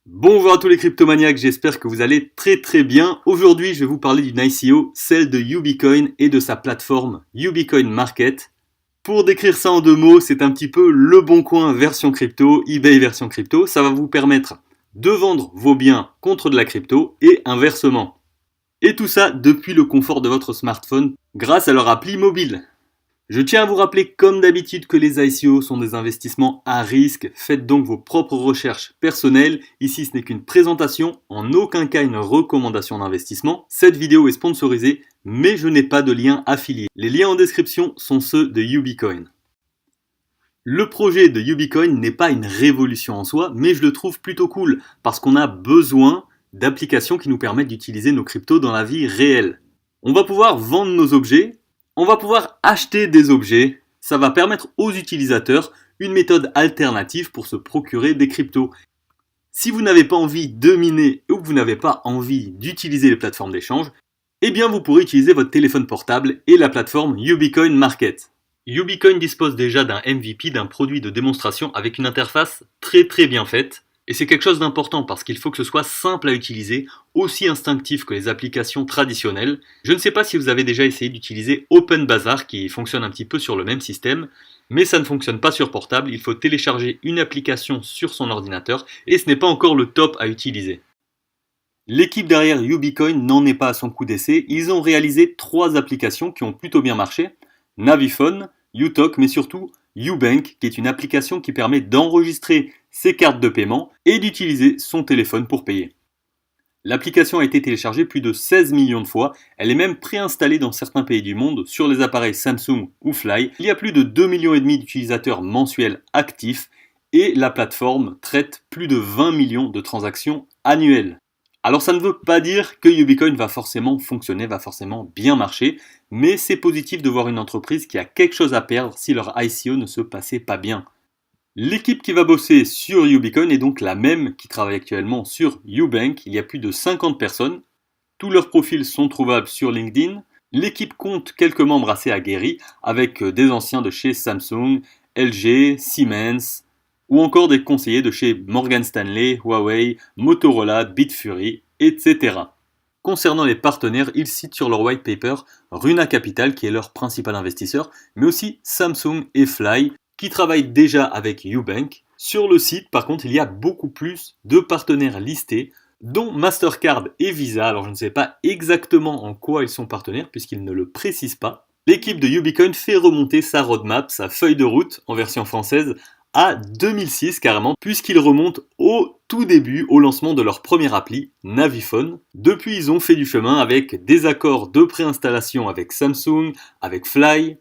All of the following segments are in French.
Bonjour à tous les cryptomaniacs, j'espère que vous allez très bien. Aujourd'hui, je vais vous parler d'une ICO, celle de Ubicoin et de sa plateforme Ubicoin Market. Pour décrire ça en deux mots, c'est un petit peu le bon coin version crypto, eBay version crypto. Ça va vous permettre de vendre vos biens contre de la crypto et inversement. Et tout ça depuis le confort de votre smartphone grâce à leur appli mobile. Je tiens à vous rappeler comme d'habitude que les ICO sont des investissements à risque, faites donc vos propres recherches personnelles, ici ce n'est qu'une présentation, en aucun cas une recommandation d'investissement. Cette vidéo est sponsorisée, mais je n'ai pas de lien affilié. Les liens en description sont ceux de Ubicoin. Le projet de Ubicoin n'est pas une révolution en soi, mais je le trouve plutôt cool, parce qu'on a besoin d'applications qui nous permettent d'utiliser nos cryptos dans la vie réelle. On va pouvoir vendre nos objets, on va pouvoir acheter des objets, ça va permettre aux utilisateurs une méthode alternative pour se procurer des cryptos. Si vous n'avez pas envie de miner ou que vous n'avez pas envie d'utiliser les plateformes d'échange, eh bien vous pourrez utiliser votre téléphone portable et la plateforme Ubicoin Market. Ubicoin dispose déjà d'un MVP, d'un produit de démonstration avec une interface très bien faite. Et c'est quelque chose d'important parce qu'il faut que ce soit simple à utiliser, aussi instinctif que les applications traditionnelles. Je ne sais pas si vous avez déjà essayé d'utiliser OpenBazaar qui fonctionne un petit peu sur le même système, mais ça ne fonctionne pas sur portable, il faut télécharger une application sur son ordinateur et ce n'est pas encore le top à utiliser. L'équipe derrière Ubicoin n'en est pas à son coup d'essai, ils ont réalisé 3 applications qui ont plutôt bien marché, Naviphone, Utalk, mais surtout Ubank, qui est une application qui permet d'enregistrer ses cartes de paiement et d'utiliser son téléphone pour payer. L'application a été téléchargée plus de 16 millions de fois, elle est même préinstallée dans certains pays du monde sur les appareils Samsung ou Fly. Il y a plus de 2,5 millions d'utilisateurs mensuels actifs et la plateforme traite plus de 20 millions de transactions annuelles. Alors ça ne veut pas dire que Ubicoin va forcément fonctionner, va forcément bien marcher, mais c'est positif de voir une entreprise qui a quelque chose à perdre si leur ICO ne se passait pas bien. L'équipe qui va bosser sur Ubicoin est donc la même qui travaille actuellement sur Ubank, il y a plus de 50 personnes, tous leurs profils sont trouvables sur LinkedIn, l'équipe compte quelques membres assez aguerris avec des anciens de chez Samsung, LG, Siemens, ou encore des conseillers de chez Morgan Stanley, Huawei, Motorola, Bitfury, etc. Concernant les partenaires, ils citent sur leur white paper Runa Capital qui est leur principal investisseur, mais aussi Samsung et Fly qui travaillent déjà avec Ubank. Sur le site, par contre, il y a beaucoup plus de partenaires listés, dont Mastercard et Visa. Alors je ne sais pas exactement en quoi ils sont partenaires puisqu'ils ne le précisent pas. L'équipe de Ubicoin fait remonter sa roadmap, sa feuille de route en version française, à 2006 carrément, puisqu'ils remontent au tout début, au lancement de leur première appli, Naviphone. Depuis, ils ont fait du chemin avec des accords de préinstallation avec Samsung, avec Fly.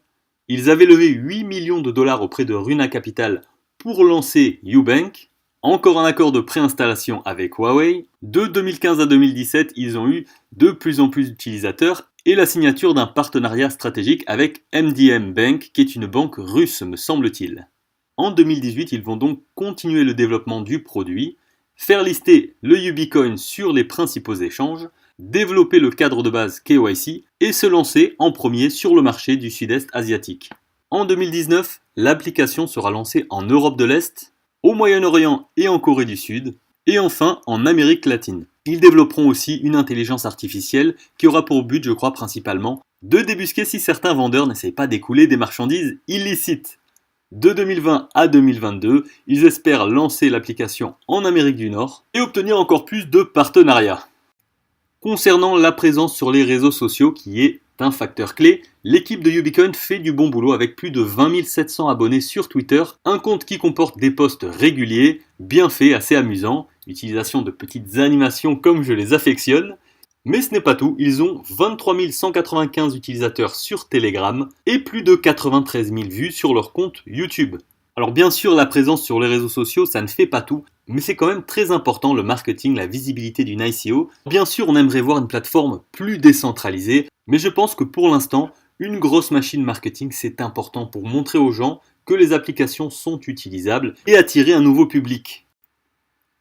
Ils avaient levé 8 millions de dollars auprès de Runa Capital pour lancer Ubank. Encore un accord de préinstallation avec Huawei. De 2015 à 2017, ils ont eu de plus en plus d'utilisateurs et la signature d'un partenariat stratégique avec MDM Bank, qui est une banque russe, me semble-t-il. En 2018, ils vont donc continuer le développement du produit, faire lister le Ubicoin sur les principaux échanges, développer le cadre de base KYC et se lancer en premier sur le marché du sud-est asiatique. En 2019, l'application sera lancée en Europe de l'Est, au Moyen-Orient et en Corée du Sud, et enfin en Amérique latine. Ils développeront aussi une intelligence artificielle qui aura pour but, je crois principalement, de débusquer si certains vendeurs n'essayent pas d'écouler des marchandises illicites. De 2020 à 2022, ils espèrent lancer l'application en Amérique du Nord et obtenir encore plus de partenariats. Concernant la présence sur les réseaux sociaux qui est un facteur clé, l'équipe de Ubicoin fait du bon boulot avec plus de 20 700 abonnés sur Twitter, un compte qui comporte des posts réguliers, bien faits, assez amusants, utilisation de petites animations comme je les affectionne. Mais ce n'est pas tout, ils ont 23 195 utilisateurs sur Telegram et plus de 93 000 vues sur leur compte YouTube. Alors bien sûr, la présence sur les réseaux sociaux, ça ne fait pas tout, mais c'est quand même très important le marketing, la visibilité d'une ICO. Bien sûr, on aimerait voir une plateforme plus décentralisée, mais je pense que pour l'instant, une grosse machine marketing, c'est important pour montrer aux gens que les applications sont utilisables et attirer un nouveau public.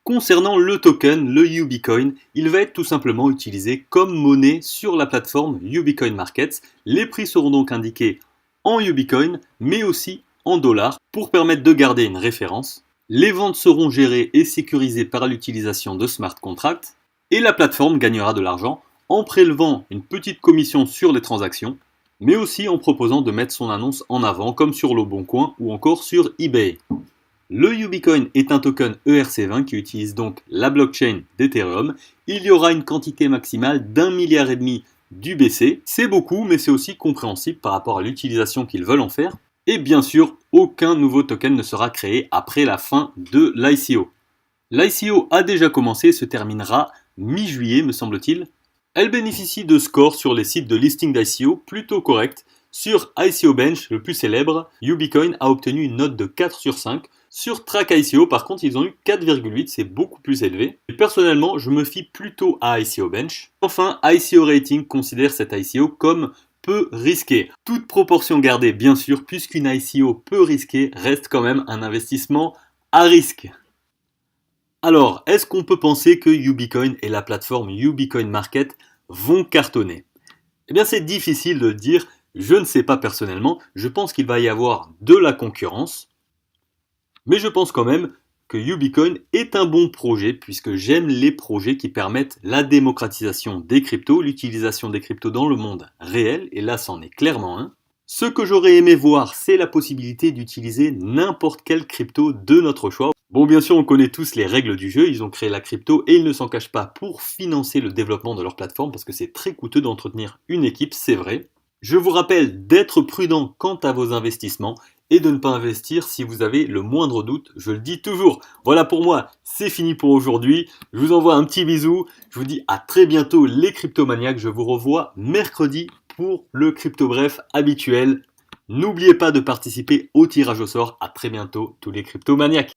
Concernant le token, le Ubicoin, il va être tout simplement utilisé comme monnaie sur la plateforme Ubicoin Markets. Les prix seront donc indiqués en Ubicoin, mais aussi en dollars, pour permettre de garder une référence. Les ventes seront gérées et sécurisées par l'utilisation de smart contracts et la plateforme gagnera de l'argent en prélevant une petite commission sur les transactions, mais aussi en proposant de mettre son annonce en avant comme sur Le Bon Coin ou encore sur eBay. Le UBcoin est un token ERC20 qui utilise donc la blockchain d'Ethereum. Il y aura une quantité maximale d'1,5 milliard d'UBC. C'est beaucoup, mais c'est aussi compréhensible par rapport à l'utilisation qu'ils veulent en faire. Et bien sûr, aucun nouveau token ne sera créé après la fin de l'ICO. L'ICO a déjà commencé et se terminera mi-juillet, me semble-t-il. Elle bénéficie de scores sur les sites de listing d'ICO plutôt corrects. Sur ICO Bench, le plus célèbre, UBcoin a obtenu une note de 4 sur 5. Sur Track ICO, par contre, ils ont eu 4,8, c'est beaucoup plus élevé. Et personnellement, je me fie plutôt à ICO Bench. Enfin, ICO Rating considère cette ICO comme peu risqué. Toute proportion gardée, bien sûr, puisqu'une ICO peu risquée reste quand même un investissement à risque. Alors, est-ce qu'on peut penser que UBcoin et la plateforme UBcoin Market vont cartonner? Eh bien, c'est difficile de le dire. Je ne sais pas personnellement. Je pense qu'il va y avoir de la concurrence. Mais je pense quand même que UBcoin est un bon projet puisque j'aime les projets qui permettent la démocratisation des cryptos, l'utilisation des cryptos dans le monde réel, et là c'en est clairement un. Ce que j'aurais aimé voir, c'est la possibilité d'utiliser n'importe quelle crypto de notre choix. Bon, bien sûr, on connaît tous les règles du jeu, ils ont créé la crypto et ils ne s'en cachent pas pour financer le développement de leur plateforme parce que c'est très coûteux d'entretenir une équipe, c'est vrai. Je vous rappelle d'être prudent quant à vos investissements et de ne pas investir si vous avez le moindre doute, je le dis toujours. Voilà pour moi, c'est fini pour aujourd'hui. Je vous envoie un petit bisou, je vous dis à très bientôt les cryptomaniacs, je vous revois mercredi pour le crypto bref habituel. N'oubliez pas de participer au tirage au sort, à très bientôt tous les cryptomaniacs.